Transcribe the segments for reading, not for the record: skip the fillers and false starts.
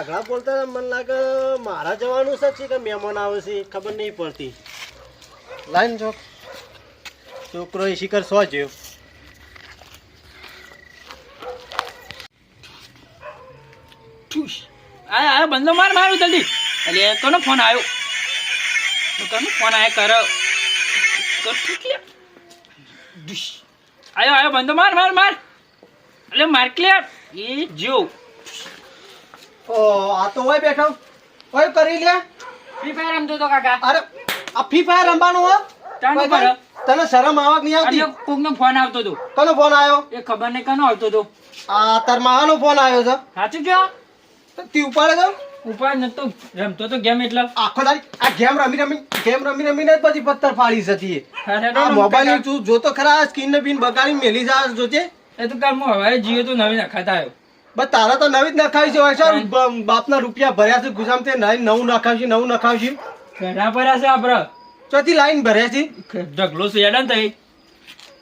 આગળ બોલતા હતા, મને લાગે મારા જવાનું છે કે મહેમાન આવે છે ખબર નહીં પડતી. લાઈન જો છોકરો એ શિખર સો જેવો. આયો બંધો માર મારું જલ્દી. એટલે કોનો ફોન આવ્યો? કોનો ફોન આયો કરો? આયો બંધો માર માર માર. એટલે માર ક્લિયર એ જો. ઓ આ તો હોય બેઠો કોઈ કરી લે. ફ્રી ફાયર રમતો તો કાકા. અરે આ ફ્રી ફાયર રમવાનું હો? તને શરમ આવક નહીં આવતી? કોકનો ફોન આવતો હતો. કોનો ફોન આવ્યો? એ ખબર નહીં કનો આવતો હતો. આ તાર માનો ફોન આવ્યો છે. સાચું કયો? તો તી ઉપાડે તો ઉપાડ નતો રમતો તો ગેમ એટલે આખો દાડી આ ગેમ રમી રમીને જ પછી પથ્થર ફાડી જતી. આ મોબાઈલ તું જોતો ખરા સ્ક્રીન ને બીન બગાડી મેલી જા જોજે. એ તો કાલ હું હવારે જીયો તો નવી નખાતા આવ્યો. બસ તારા તો નવી જ નખાવી છે. બાપના રૂપિયા ભર્યા છે ગુજામ તે નવું નખાવશે. ઘણા પડ્યા છે આપડે. ચોથી લાઈન ભર્યા છે. ઢગલો છે એડા થઈ.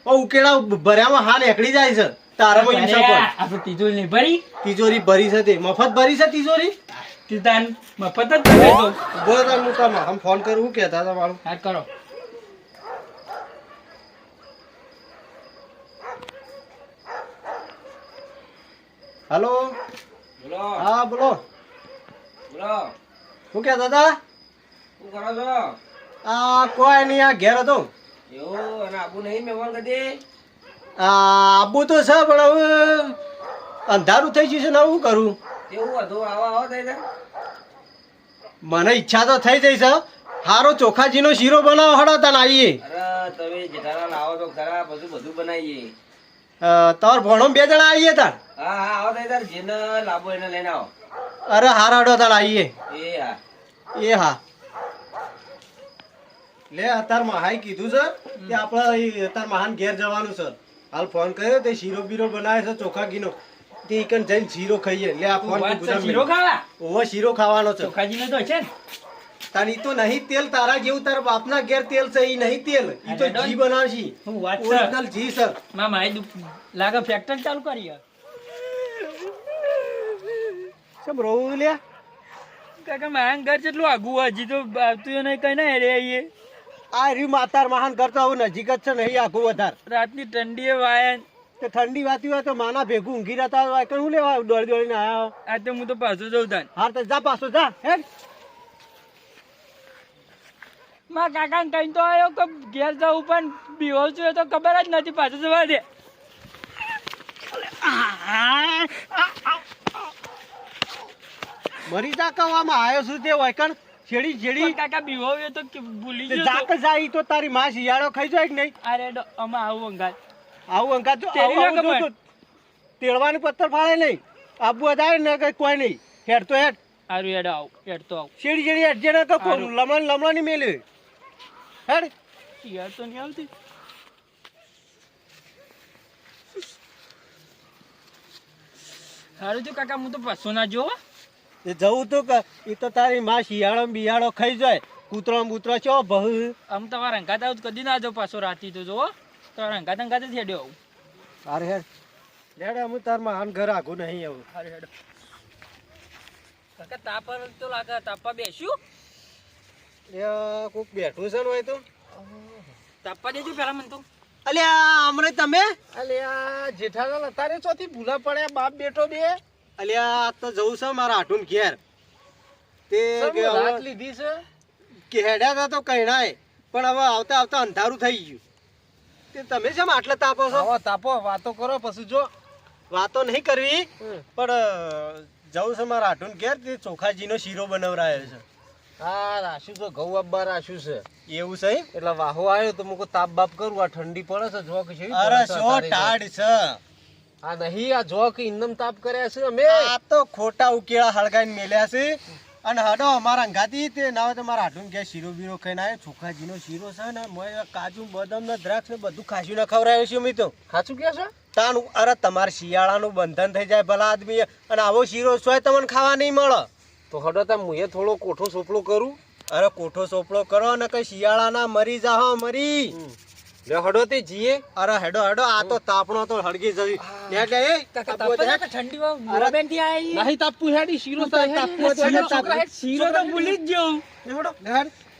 ઓ ઉકેડા ભર્યામાં હા નીકળી જાય છે. તારામાં ઈંસા પર આપણે તિજોરી નહીં ભરી. તિજોરી ભરી છે તે મફત ભરી છે તિજોરી. તિતાન મફત જ ભરી દો. બોલ તાર મુકામાં હમ ફોન કરું હું કહેતા હતા મારું. હા કરો. હાલો બોલો. હા બોલો બોલો. શું કહેતા હતા? શું કરો છો? આ કોઈ નહીં આ ઘેર હતો. એવું અને આબુ નહીં મહેમાન કદી. આબુ તો છે પણ હવે અંધારું થઈ ગયું છે ને શું કરું? એવું હતું આવો થઈ જાય. મને ઈચ્છા તો થઈ જઈ છે. હારો ચોખાજીનો શીરો બનાવો હડો તને આવીએ. અરે તમે જેઠાલાલ આવો તો ખરા બધું બનાવીએ. તાર ભણો બે જણા આવીએ તાર. હા હા આવો થઈ તાર જેને લાવો એને લઈને આવો. અરે હારા હડો તાર આવીએ. એ હા એ હા લે અતાર મહાઈ કીધું છે કે આપણે અતાર મહાન ઘેર જવાનું છે. હાલ ફોન કર્યો તે શીરો બીરો બનાવે છે ચોખા ઘીનો. તે ઈકન જઈને શીરો ખાઈએ. લે આ ફોન શીરો ખાવા. ઓવો શીરો ખાવાનો છે. ચોખાજીને તો છે ને. તારી તો નહીં તેલ તારા જેવું તારા બાપના ઘેર તેલ છે ઈ નહીં તેલ. ઈ તો ઘી બનાવશી. હું વાત છે. ઓરિજિનલ ઘી છે. મામા એ લાગે ફેક્ટરી ચાલુ કરી. સમ રોવું લે કાકા મારા ઘર જેટલું આગું હજી તો આવતું નહીં કઈ ના રે આવીએ. આ રહ્યું માતાર મહાન કરતા હું નજીક જ છે નહીં આખું વધાર. રાતની ઠંડી વાયન તે ઠંડી વાતી હોય તો માના ભેગું ઊંઘી રહેતા હોય કે હું લેવા દોડીને આવ્યો. આ તો હું તો પાછો જઉં તાન. હાર તો જા પાછો જા હેડ. મારા કાકા ને કઈ તો આવ્યો કે ઘેર જવું પણ બીવો છું એ તો ખબર જ નથી. પાછો જવા દે. મરી જા કવામાં આવ્યો છું તે વૈકણ છેડી છેડી. કાકા બીવો એ તો ભૂલી ગયો. જાક જાય તો તારી માં શિયાળો ખાઈ જાય કે નહીં? અરે આમાં આવું અંગાત આવું અંકા તો તેડવાનું પથ્થર ફાળે નહીં. આબુ જાય ને કઈ કોઈ નહીં. હેડ તો હેડ. સારું હેડ આવ હેડ તો આવ. છેડી છેડી હેડ જે લમણા ની મેલે હેડ. યાર તો નહીં આવતી. સારું તો કાકા હું તો પાછો ના જો. એ જવું તો એ તો તારી માં શિયાળો બિયાળો ખાઈ જાય. કૂતરો બૂતરો ચો બહુ. આમ તમારા અંગાત આવું કદી ના જાવ પાછો રાતી તો જો. તમારા અંગાત જ હેડ્યો આવું. અરે હેડ હેડ અમે તાર મહાન ઘર આગું નહીં આવું. અરે હેડ કાકા તાપા તો લાગે તાપા બેસ્યું. એ કોક બેઠું છે ને હોય તો તાપા દેજો પેલા મને તો. અલ્યા અમરે તમે અલ્યા જેઠાલાલ અત્યારે ચોથી ભૂલા પડ્યા બાપ બેટો બે. અલ્યા તો જવું છે મારા હાટુન ઘેર. તે રાત લીધી છે કે હેડ્યા હતા તો કહેણાય પણ હવે આવતા આવતા અંધારું થઈ ગયું. તે તમે છે આટલા તાપો છો? આવો તાપો વાતો કરો પછી જો. વાતો નહીં કરવી પણ જવું છે મારા હાટુન ઘેર. તે ચોખાજીનો શીરો બનાવરાયો છે. હા રાશું તો ઘઉં અબ્બા રાશું છે એવું છે એટલે વાહો આવ્યો તો મુકો તાપ બાપ કરું. આ ઠંડી પડે છે જો કે છે. અરે સો ટાઢ છે આ નહીં આ જો કે ઇન્દમ તાપ કર્યા છે અમે. આ તો ખોટા ઉકેળા હળગાઈને મેલ્યા છે. અને હડો અમારા અંગાતી તે ના હોય તો મારા હાટુન ઘેર શીરો બીરો ખાઈને આવ્યો. ચોખાજીનો શીરો છે ને મોય કાજુ બદામ ને દ્રાક્ષ ને બધું ખાસી ના ખવડાવ્યું છે અમે તો. સાચું કે છે તાનું અરે તમારે શિયાળાનું બંધન થઈ જાય ભલા આદમી. અને આવો શીરો સોય તમને ખાવા નહીં મળે. તો હડો તા મુએ થોડો કોઠો સોપડો કરું. અરે કોઠો સોપડો કરો ને કઈ શિયાળાના મરી જાહો મરી. લે હડો તે જીએ અરે હેડો હેડો આ તો તાપણો તો હળગી જવી એટલે એ કાકા તાપવા તો ઠંડીમાં મોરબેન થી આઈ નહીં તાપુ હેડી શીરો તો તાપુ હતો શીરો એટલે તાપુ. શીરો તો ભૂલી જ ગયો. હેડો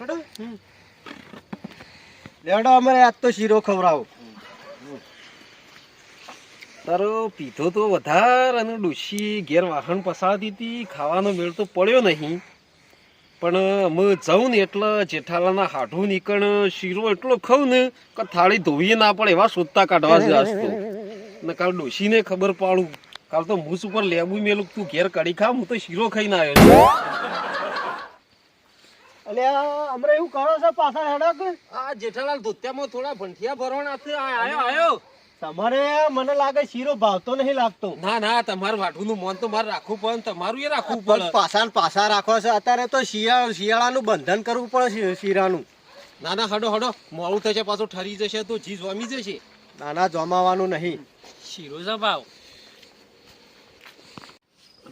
હેડો લેડો અમારે આજ તો શીરો ખવડાવો. તારો પીધો તો વધાર અને ડોશી ઘેર વાહન પસાડતી હતી ખાવાનો મેળ તો પડ્યો નહીં પણ અમે જાઉં ને એટલે જેઠાલાના હાઢું નીકળ શીરો એટલો ખાઉં ને કે થાળી ધોઈએ ના પડે એવા સોદતા કાઢવા જ আসતો ને કાલ ડોશીને ખબર પાડું કાલ તો મૂસ ઉપર લેબુ મેલું તું ઘેર કડી ખા હું તો શીરો ખાઈને આવ્યો છું. અલ્યા અમરે એવું કરો છો પાછળ હેડો કે આ જેઠાલાલ ધોત્યામાં થોડા ભંઠિયા ભરવાના છે આયો તમારે મને લાગે શીરો ભાવતો નહીં લાગતો. ના ના તમારું વાઢુનું મોન તો મારે રાખવું પડે તમારું એ રાખવું પણ પડે. પાછા ને પાછા રાખો છે અત્યારે તો શિયાળાનું બંધન કરવું પડે શીરાનું. ના ના હડો હડો મોડું થશે પાછું ઠરી જશે તો જી જમી જશે. નાના જમાવાનું નહીં. શીરો છે ભાવ.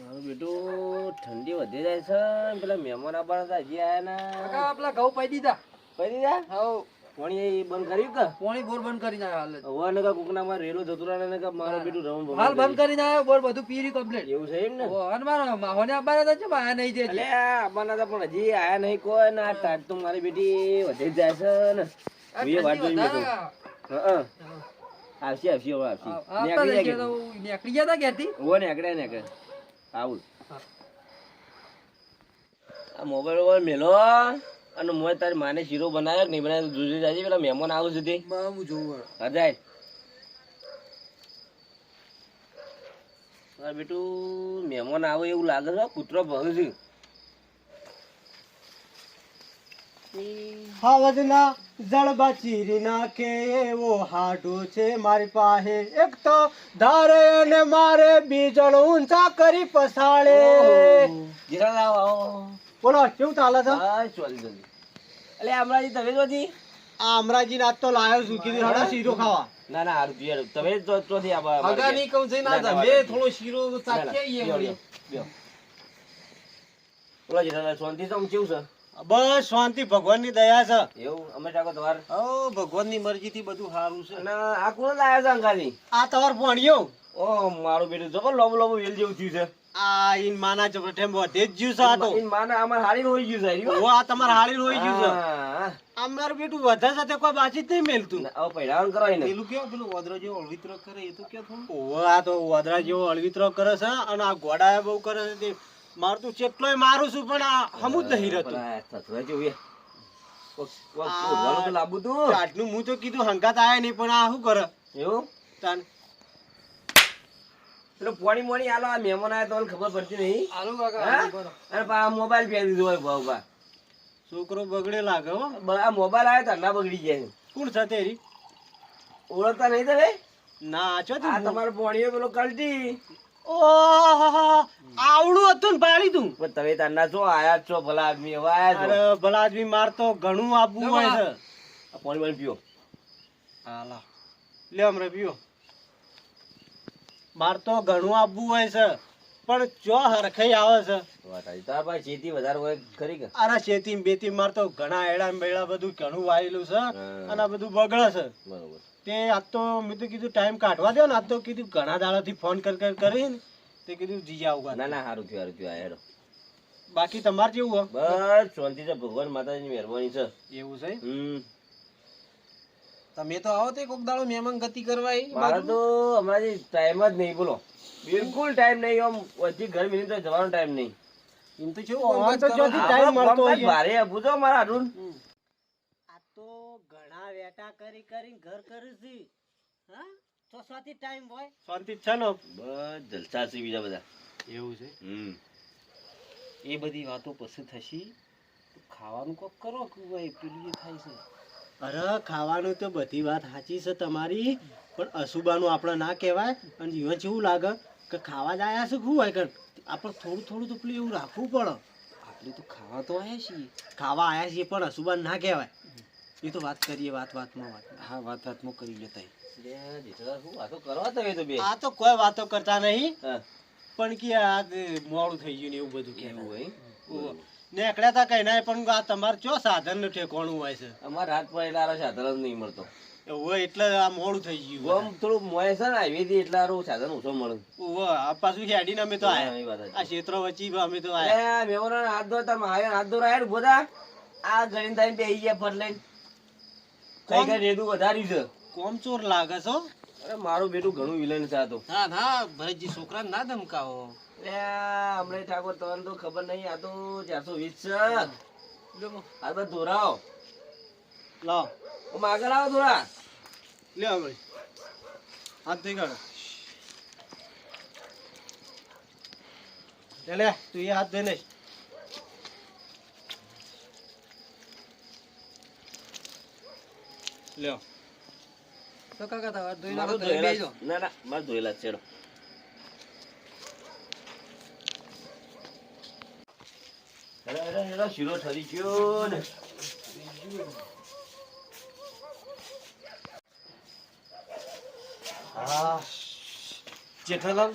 મારું બેટું ઠંડી વધી જાય છે ને પેલા મહેમાન આવવાના હજી આયા ના કાકા આપલા ઘઉં પાઈ દીધા. પડી દીધા હવ પાણી બંધ કર્યું કે પાણી બોર બંધ કરીને આવ્યો હાલ જ. હવા ને કોકના માં રેલો જતું રહે ને કે મારું બેટું રમ હાલ બંધ કરીને આવ્યો બોર બધું પીરી કમ્પ્લીટ. એવું છે એમ ને અને મારા માહોને આવવાના હતા છે આયા નહીં છે અલે આવવાના હતા પણ હજી આયા નહીં કોઈ ને આ ટાટ તો મારી બેટી વધી જ જાય છે ને હું એ વાત જોઈ મેં હા આવશે આવશે હવે આવશે નીકળી જાય નીકળી ગયા હતા ક્યાંથી. હો નીકળે આવું આ મોબાઈલ ઉપર મેલો અને મોય તારી માને શીરો બનાવ્યો કે નહીં બનાવ્યો જોજે જાજે પેલા મહેમાન આવું સુધી હું જોઉં. હા જાય બેટું મહેમાન આવે એવું લાગે છે કૂતરો ભરું છે હાવજના જળબા ચીરી નાખે એવો હાડો છે મારી પાસે એક તો ધારે અને મારે બીજણ ઊંચા કરી પસાડે. જીરા લાવ આવો બોલો કેવું ચાલે છે? બસ જલ્દી જલ્દી અલે હમણાં તમે જોતી આ અમરાજી નાથ તો લાયો છું કીધું હેડો શીરો ખાવા. ના ના હારું પીએ તમે ચોથી હગા નહીં કહું છે ના જમે થોડો શીરો ચાખી આવીએ વળી. બોલો જીરા શાંતિ તો કેવું છે બસ શાંતિ ભગવાનની દયા છે. એવું અમે ટાકો તમાર ઓ ભગવાનની મરજીથી બધું સારું છે. અને આ કોણ લાવ્યા છે અંગાની આ તમાર ભણ્યો ઓ મારું બેટું જબર લોબો લોબો વેલ જેવું થયું છે આ ઈન માના ચપટે વધે જ જ્યું છે આ તો. ઈન માને આમાં હારી હોઈ ગયું છે ઓ આ તમાર હાળી રોઈ ગયું છે. હા અમારું બેટું વધે સાથે કોઈ બાજી જ નહીં મેલતું. હવે પહેરાવાનું કરો એને પેલું કેવું પેલું ઓદરો જેવો અળવિત્રો કરે એ તો કે થોડું ઓવે આ તો વાદળા જેવો અળવિત્રો કરે છે અને આ ઘોડા બહુ કરે છે તે મારું તો ચેટલોય મારું છું પણ આ હમું જ નહીં રહેતું. સસરા જેવું એ બોલવાનું તો લાંબુ તું આટલું હું તો કીધું હંકાત આયા નહીં પણ આ શું કરે એવું તાન પેલો પોણી મોણી આલો આ મહેમાન આયા તો ખબર પડતી નહીં હાલો કાકા હા? હાલો કરો. અને પા મોબાઈલ પહેરી દીધો હોય ભાવ બા છોકરો બગડે લાગે હો. આ મોબાઈલ આવ્યો તો ના બગડી જાય કોણ છે તેરી? ઓળખતા નહીં તમે ના આચો આ તમારો પોણીઓ પેલો કલટી ઓહ આવડું હતું ને પાડી તું. પણ તમે તારના છો આયા જ છો ભલા આદમી હવે આયા છો અરે ભલા આદમી માર તો ઘણું આપવું હોય છે. આ પોણી પાણી પીઓ હાલા લે હમણાં પીવો. માર તો ઘણું આપવું હોય છે પણ ચો હરખાઈ આવે છે. વાત આવી તારા પાસે ખેતી વધારે હોય ખરી કે અરે શેતી બેતી માર તો ઘણા એડા બેડા બધું ઘણું વાયેલું છે અને આ બધું બગડે છે. બરોબર તે આજ તો મેં તો કીધું ટાઈમ કાઢવા દો ને આજ તો કીધું ઘણા દાડાથી ફોન કરી ને તે કીધું જી આવું. ના ના સારું થયું આ હેડો બાકી તમારે જેવું હો? બસ શાંતિ છે ભગવાન માતાજીની મહેરબાની છે એવું છે. તમે તો આવો તે કોક દાડો મહેમાન ગતિ કરવા આવી મારે તો હમણાં ટાઈમ જ નહીં બોલો બિલકુલ ટાઈમ નહીં આમ વચ્ચે ઘર મિનિટ તો જવાનો ટાઈમ નહીં એમ તો કેવું આમ કામકાજ તો કરવાનું. ચોથી ટાઈમ મળતો હોય છે. ભારે પૂછો મારા અરુણ આ તો ઘણા વેટા કરી કરીને ઘર કર્યું છે. હા તો સ્વાતી ટાઈમ હોય શાંતિ છે ને. બસ જલસા છે બીજા બધા એવું છે. એ બધી વાતો પછી થશી તો ખાવાનું કોક કરો કે ભાઈ પેલું એ થાય છે. અરે ખાવાનું તો બધી વાત સાચી છે તમારી પણ અશુભાનું આપણે ના કહેવાય અને જીવન જેવું લાગે કે ખાવા જ આયા છે શું હોય કે આપણે થોડું થોડું તો પેલું એવું રાખવું પડે. આપણે તો ખાવા તો આવ્યા છીએ. ખાવા આયા છીએ પણ અશુભાન ના કહેવાય. એ તો વાત કરીએ વાતમાં વાત. હા વાતમાં કરી લેતા શું વાતો કરવા તો એ તો બે આ તો કોઈ વાતો કરતા નહીં હા પણ કે આ મોડું થઈ ગયું ને એવું બધું એવું કહેવાય. હોય નીકળ્યા તા કઈ ના પણ આ તમારે ચો સાધન નું ઠેકોણું હોય છે. અમારે રાત પર એટલે સાધન જ નહીં મળતો ઓવે એટલે આ મોડું થઈ ગયું ગોમ થોડું મોય છે ને હાઈવે થી એટલે હારું સાધન ઓછો મળે. ઓવે આ પાછું હેડીને અમે તો હા, આયા એ વાત સાચી. આ ક્ષેત્ર વચ્ચે અમે તો આયા એ મેમોના હાથ ધો તમે આવ્યા હાથ ધો રાયડ બોધા આ ગણીને થઈને બેહી ગયા ફટ લઈને કઈ કઈ રેડું વધાર્યું છે. કોમ ચોર લાગે છો અરે મારું બેટું ઘણું વિલન છે આ તો. ના ના ભરતજી છોકરાને ના ધમકાવો હમણાં ઠાકોર તમને તો ખબર નહીં આ તો 420 છે. આ તો ધોરાવ લાવ આગળ આવો થોડા. લે હવે હાથ ધોઈ કાઢો લે લે તું એ હાથ ધોઈ નહીં લ્યો તો કાકા તા હાથ ધોઈ નાખો મારું તો ધોયેલા બેસજો. ના ના મારું ધોયેલા જ છે હેડો. હેડો, હેડો, હેડો, શીરો ઠરી ગયો ને. હા જેઠાલાલ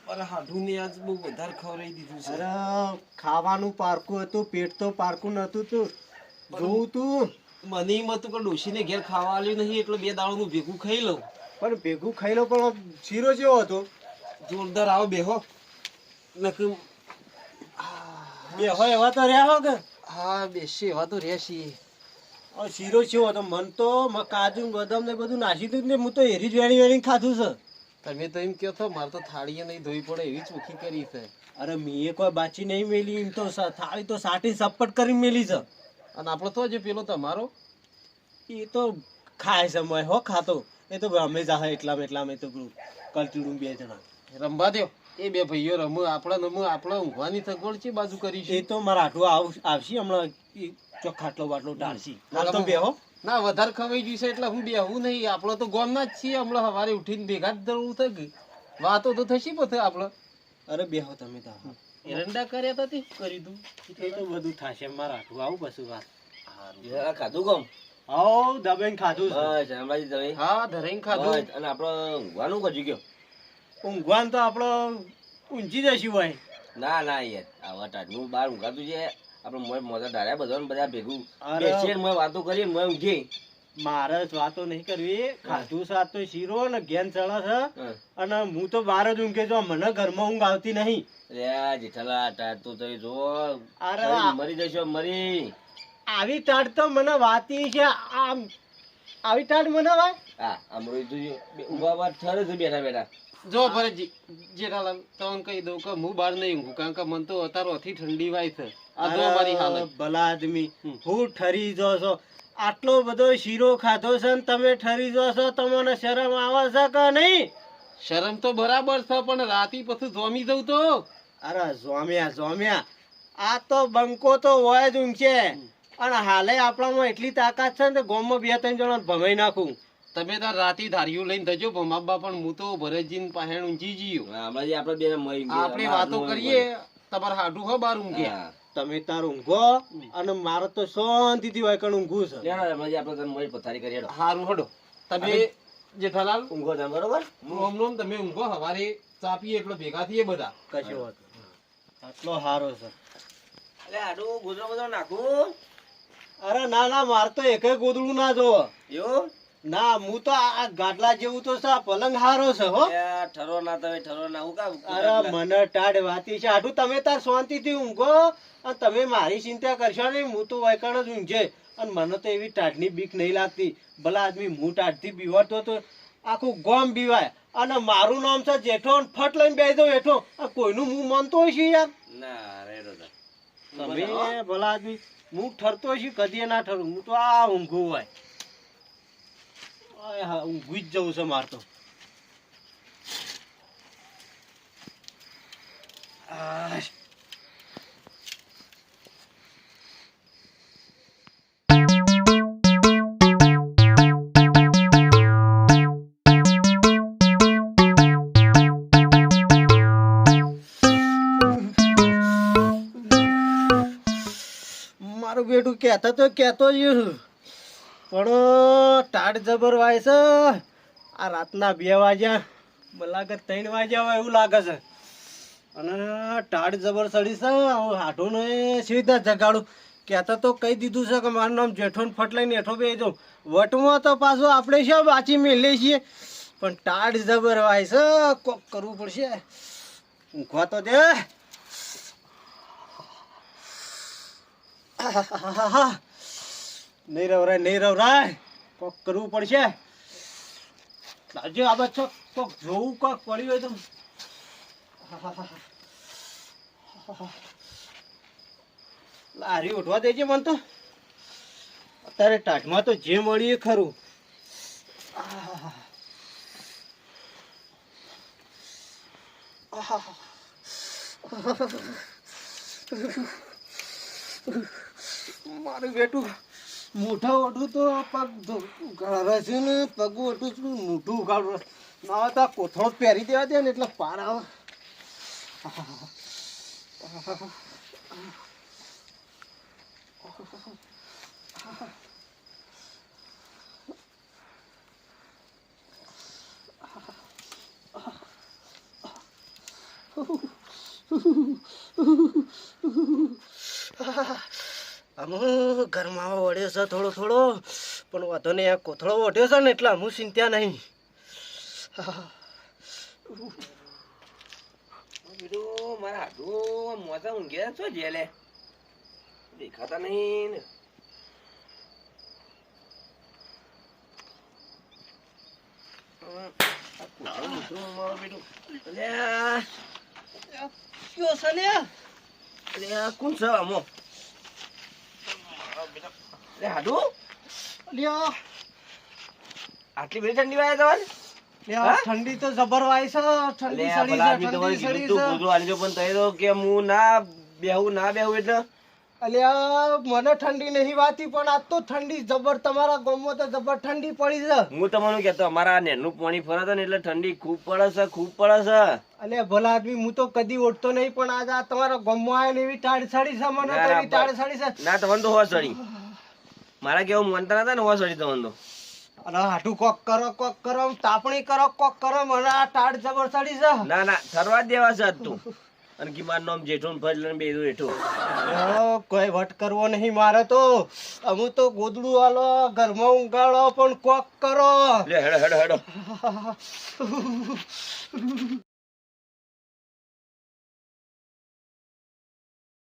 મારા હાડું ને આજ બહુ વધારે ખવડાવી દીધું છે. અરે ખાવાનું પારકું હતું પેટ તો પારકું નતું તું જોવું તું મને એમ હતું કે ડોશીને ઘેર ખાવા આવ્યું નહીં એટલે 2 દાડાનું ભેગું ખાઈ લઉં. પણ ભેગું ખાઈ લો પણ શીરો જેવો હતો જોરદાર આવો બેહો નકર બે હોય એવા તો રહ્યા હો કે હા બેસી એવા તો રહેશી. હવે શીરો જેવો હતો મન તો કાજુ બદામ ને બધું નાસી દીધું ને હું તો એરી જ વેણી વેણી ખાધું છે. તમે તો એમ કહો છો મારે તો થાળીએ નહીં ધોઈ પડે એવી ચોખ્ખી કરી છે. અરે મીએ કોઈ બાચી નહીં મેલી એમ તો થાળી તો સાટી સપટ કરીને મેલી છે અને આપણો તો જે પેલો તમારો એ તો ખાય સમય હો ખાતો એ તો અમે જા એટલામાં તો પેલું કલચુડું 2 જણા રમવા દ્યો એ 2 ભાઈઓ રમો આપણે ઊંઘવાની સગવડ છે બાજુ કરી એ તો મારા આટલું આવશે હમણાં ઈ ચોક ખાટલો બાટલો ડાળશી હાલ તો બેહો ના વધારે ખવાઈ ગયું છે એટલે હું બેહું નહીં. આપણે તો ગોમના જ છીએ હમણાં સવારે ઉઠીને ભેગા જ દરવું થઈ ગઈ વાતો તો થશી પછી આપણે અરે બેહો તમે તો એરંડા કર્યા તા તે કરી દઉં એ તો બધું થશે મારા આટલું આવું પાછું વાત આ ખાધું કોમ? હાઉ દબાઈને ખાધું છે બસ, હમણાં જ તમે. હા ધરાઈને ખાધું. બસ, અને આપણે ઊંઘવાનું કરજો કયો. ઊંઘવાન તો આપણો ઊંઘી જશું ભાઈ ના ના યાર આવા ટાઢનું બહાર ઊંઘાતું છે. આપણે મોય મોજા ડાળ્યા બધા ભેગું અરે. બેસીએ ને મોય વાતો કરીએ ને મોય ઊંઘીએ. મારે જ વાતો નહીં કરવી ખાધું સાત તો શીરો ને ઘેન ચણા છે હં. અને હું તો બહાર જ ઊંઘે જો મને ઘરમાં ઊંઘ આવતી નહીં અરે આ જેઠાલા ટાઢ તો તમે જો અરે. મરી જશો મરી. આવી ટાટ તો મને વાતી છે આમ આવી ટાટ મને વાત હા અમરોઈ તું ઊંઘવા ઠરે છે બેઠા બેઠા. જો ભરતજી જેઠાલાલ તમને કહી દઉં કે હું બહાર નહીં ઊંઘું કારણ કે મને તો અત્યારે અથી ઠંડી વાય છે. આ જો મારી હાલત. ભલા આદમી હમ. હું ઠરી જો છો આટલો બધો શીરો ખાધો છે ને તમે ઠરી જો છો તમને શરમ આવે છે કે નહીં શરમ તો બરાબર છે પણ રાતી પછી જોમી જવું તો અરે જોમ્યા આ તો બંકો તો હોય જ ઊંઘે અને હાલે આપણામાં એટલી તાકાત છે ને કે ગામમાં 2-3 જણા ભમાઈ નાખું તમે તાર રાતી ધાર્યું લઈને થજો ભમાબા પણ હું તો ભરતજીને પહેણ ઊંઘી ગયો. હા, હમણાં જે આપણે બે મરી આપણે વાતો કરીએ તમારે હાડું હો બાર ઊંઘ્યા. તમે તાર ઊંઘો અને મારે તો શાંતિથી હોય કણ ઊંઘું છે હમણાં જે આપણે મરી પથારી કરી હેડો. હારું હડો તમે જેઠાલાલ ઊંઘો તમે બરોબર. રોમ રોમ તમે ઊંઘો હવારે ચા પીએ એટલે ભેગા થઈએ બધા. કશો વાત આટલો સારો છે એટલે આડું ગોદડો બધો નાખું અરે ના ના મારે તો એકે ગોદડું ના જોવો એવું. ના હું તો આ ગાડલા જેવું તો છે આ પલંગ હારો છે હો યાર, ઠરો ના તમે ઠરો ના હું કામ અરે મને ટાઢ વાતી છે આટલું તમે તાર શાંતિથી ઊંઘો અને તમે મારી ચિંતા કરશો નહીં હું તો વાયકણ જ ઊંઘે અને મને તો એવી ટાઢની બીક નહીં લાગતી ભલા આદમી હું ટાઢથી બીવાડતો તો આખું ગોમ બીવાય અને મારું નામ છે જેઠો અને ફટ લઈને બેસી દઉં હેઠો આ કોઈનું હું માનતો હોય છે યાર ના રેડો તા. તમે ભલા આદમી હું ઠરતો છું કદી ના ઠરું હું તો આ ઊંઘું હોય હા ઊંઘી જ જવું છે મારે તો મારું બેટું કહેતો જ પણ ટાઢ જબર વાય છે આ રાતના 2 વાગ્યા મને લાગે 3 વાગ્યા હોય એવું લાગે છે અને ટાઢ જબર ચડી છે હું હાડું ને સીધા જગાડું કહેતા તો કહી દીધું છે કે મારું નામ જેઠો ને ફટ લઈને હેઠો બે જાઉં. વટમાં તો પાછો આપણે શું બાચી મેલીએ છીએ, પણ ટાઢ જબર વાય છે, કોક કરવું પડશે. ઊંઘવા તો દે. નહીં રવરાય, કોક કરવું પડશે. આજે આ બાજુ કોક જોવું, કોક પડ્યું હોય તો. લારી ઉઠવા દેજે મને તો. અત્યારે ટાઢમાં તો જે મળ્યું એ ખરું. મારું બેટું મોઢા ઓઢું તો પગ ઉગાડે છે ને, પગ ઓઢું છું મોઢું ઉગાડું ના તો કોથળો પહેરી દેવા દે ને એટલે પાર આવે. અમુ ઘરમાં વળ્યો છે થોડો થોડો, પણ વાંધો નહીં. આ કોથળો ઓઢ્યો છે ને એટલે અમુ ચિંતા નહીં. મારા હાડું મોજા ઊંઘ્યા છો જેલે દેખાતા નહીં ને. કોણ છે આમો? હાડુ આટલી બધી ઠંડી વાય તમારે? ઠંડી તો જબર વાય છે. ઠંડી સડી છે, ઠંડી સડી છે. પણ તઈ તો કે હું ના બેહું એટલે અલ્યા મને ઠંડી નહીં વાતી, પણ આજ તો ઠંડી જબર. તમારા ગામમાં તો જબર ઠંડી પડી છે. હું તમને કહેતો અમારા નેનું પાણી ફરે છે ને એટલે ઠંડી ખૂબ પડે છે. અલ્યા ભલા આદમી, હું તો કદી ઓઢતો નહીં, પણ આજ આ તમારા ગામમાં આવીને એવી ટાઢ સડી છે. મને તો એવી ટાઢ સડી છે. ના તમને તો હો સડી. મારા કેવું માનતા નતા ને હો સડી તમને તો. અરે હાટું કોક કરો, તાપણી કરો, કોક કરો. મને આ ટાઢ જબર સડી છે. ના થરવા દેવા છે આજ તું. અને કે મારું નામ જેઠું ને ફજલ ને બેદું હેઠું. કોઈ વટ કરવો નહીં મારે તો. અમુ તો ગોદડું આલો, ઘરમાં ઊંઘાડો, પણ કોક કરો. લે હેડો